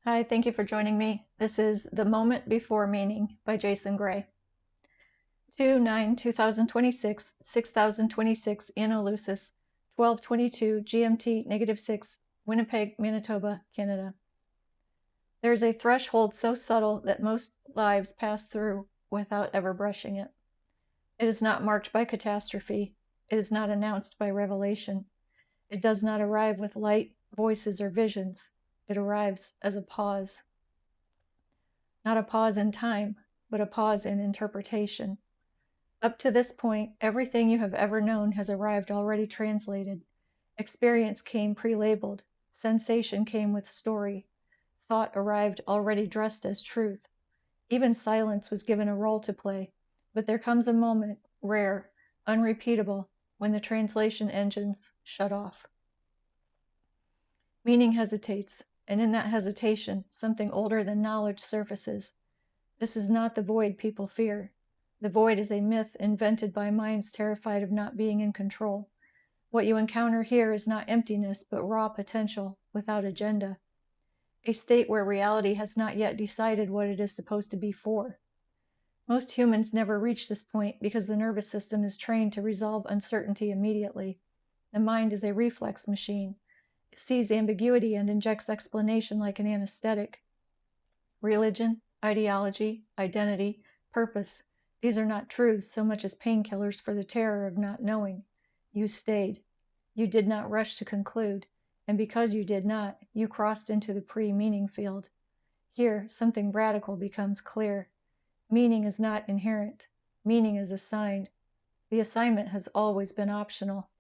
Hi, thank you for joining me. This is The Moment Before Meaning by Jason Gray. 2/9/2026, 6026 Analucis, 12:22 GMT -6, Winnipeg, Manitoba, Canada. There is a threshold so subtle that most lives pass through without ever brushing it. It is not marked by catastrophe. It is not announced by revelation. It does not arrive with light, voices, or visions. It arrives as a pause. Not a pause in time, but a pause in interpretation. Up to this point, everything you have ever known has arrived already translated. Experience came pre-labeled. Sensation came with story. Thought arrived already dressed as truth. Even silence was given a role to play. But there comes a moment, rare, unrepeatable, when the translation engines shut off. Meaning hesitates, and in that hesitation, something older than knowledge surfaces. This is not the void people fear. The void is a myth invented by minds terrified of not being in control. What you encounter here is not emptiness, but raw potential, without agenda. A state where reality has not yet decided what it is supposed to be for. Most humans never reach this point because the nervous system is trained to resolve uncertainty immediately. The mind is a reflex machine. It sees ambiguity and injects explanation like an anesthetic. Religion, ideology, identity, purpose, these are not truths so much as painkillers for the terror of not knowing. You stayed. You did not rush to conclude, and because you did not, you crossed into the pre-meaning field. Here, something radical becomes clear. Meaning is not inherent. Meaning is assigned. The assignment has always been optional.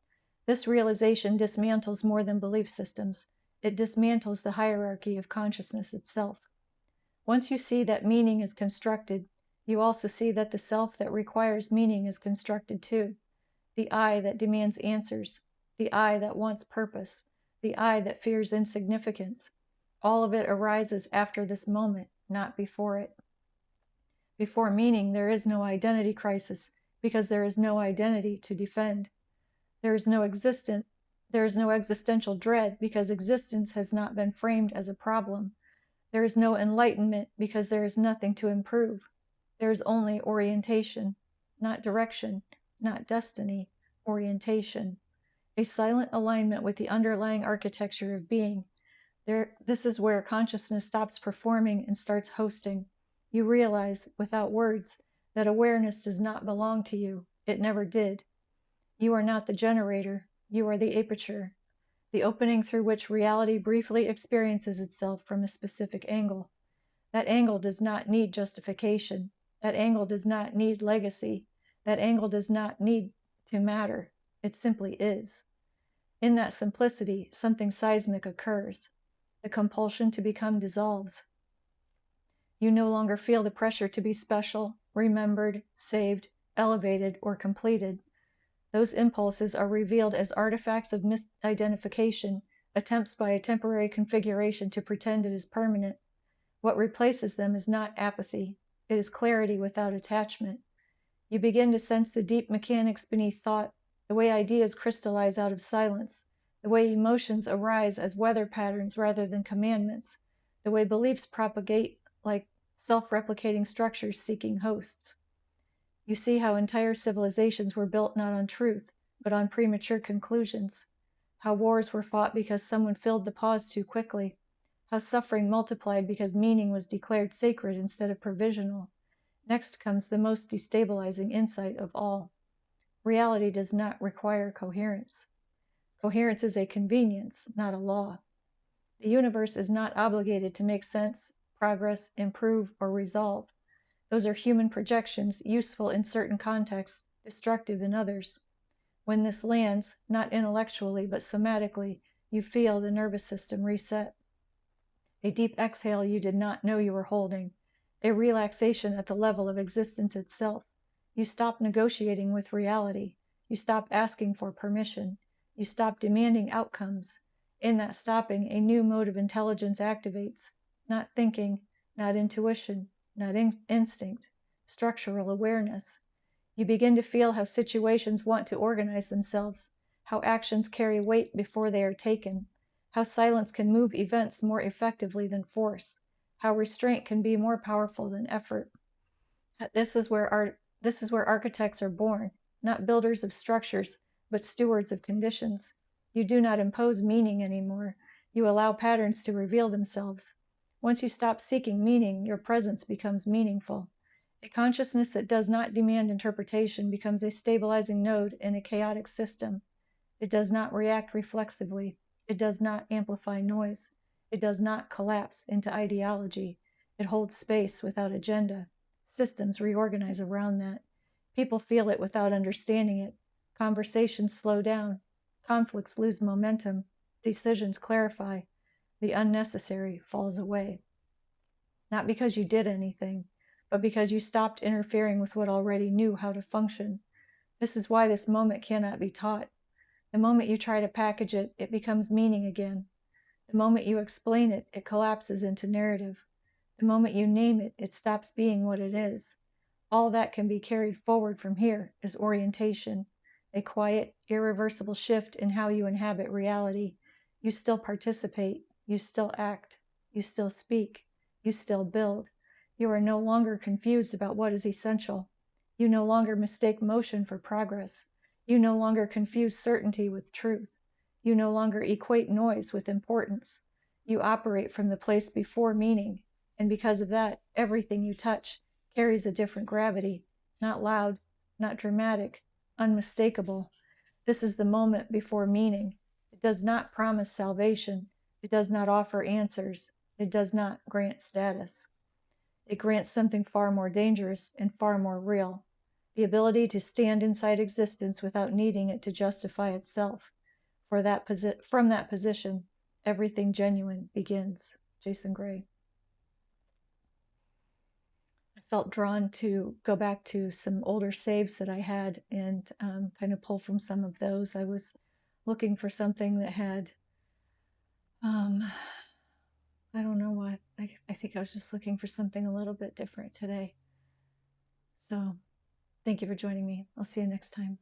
This realization dismantles more than belief systems. It dismantles the hierarchy of consciousness itself. Once you see that meaning is constructed, you also see that the self that requires meaning is constructed too. The I that demands answers, the I that wants purpose, the I that fears insignificance. All of it arises after this moment, not before it. Before meaning, there is no identity crisis, because there is no identity to defend. There is no existential dread, because existence has not been framed as a problem. There is no enlightenment, because there is nothing to improve. There is only orientation, not direction, not destiny, orientation. A silent alignment with the underlying architecture of being. This is where consciousness stops performing and starts hosting. You realize, without words, that awareness does not belong to you. It never did. You are not the generator. You are the aperture, the opening through which reality briefly experiences itself from a specific angle. That angle does not need justification. That angle does not need legacy. That angle does not need to matter. It simply is. In that simplicity, something seismic occurs. The compulsion to become dissolves. You no longer feel the pressure to be special, remembered, saved, elevated, or completed. Those impulses are revealed as artifacts of misidentification, attempts by a temporary configuration to pretend it is permanent. What replaces them is not apathy. It is clarity without attachment. You begin to sense the deep mechanics beneath thought, the way ideas crystallize out of silence, the way emotions arise as weather patterns rather than commandments, the way beliefs propagate like self-replicating structures seeking hosts. You see how entire civilizations were built not on truth, but on premature conclusions. How wars were fought because someone filled the pause too quickly. How suffering multiplied because meaning was declared sacred instead of provisional. Next comes the most destabilizing insight of all. Reality does not require coherence. Coherence is a convenience, not a law. The universe is not obligated to make sense, progress, improve, or resolve. Those are human projections, useful in certain contexts, destructive in others. When this lands, not intellectually but somatically, you feel the nervous system reset. A deep exhale you did not know you were holding. A relaxation at the level of existence itself. You stop negotiating with reality. You stop asking for permission. You stop demanding outcomes. In that stopping, a new mode of intelligence activates. Not thinking, not intuition, not instinct, structural awareness. You begin to feel how situations want to organize themselves, how actions carry weight before they are taken, how silence can move events more effectively than force, how restraint can be more powerful than effort. This is where architects are born, not builders of structures, but stewards of conditions. You do not impose meaning anymore. You allow patterns to reveal themselves. Once you stop seeking meaning, your presence becomes meaningful. A consciousness that does not demand interpretation becomes a stabilizing node in a chaotic system. It does not react reflexively. It does not amplify noise. It does not collapse into ideology. It holds space without agenda. Systems reorganize around that. People feel it without understanding it. Conversations slow down. Conflicts lose momentum. Decisions clarify. The unnecessary falls away. Not because you did anything, but because you stopped interfering with what already knew how to function. This is why this moment cannot be taught. The moment you try to package it, it becomes meaning again. The moment you explain it, it collapses into narrative. The moment you name it, it stops being what it is. All that can be carried forward from here is orientation, a quiet, irreversible shift in how you inhabit reality. You still participate, you still act, you still speak, you still build. You are no longer confused about what is essential. You no longer mistake motion for progress. You no longer confuse certainty with truth. You no longer equate noise with importance. You operate from the place before meaning, and because of that, everything you touch carries a different gravity, not loud, not dramatic, unmistakable. This is the moment before meaning. It does not promise salvation. It does not offer answers. It does not grant status. It grants something far more dangerous and far more real, the ability to stand inside existence without needing it to justify itself. From that position, everything genuine begins. Jason Gray. I felt drawn to go back to some older saves that I had and kind of pull from some of those. I was looking for something that had, I don't know what, I think I was just looking for something a little bit different today. So thank you for joining me. I'll see you next time.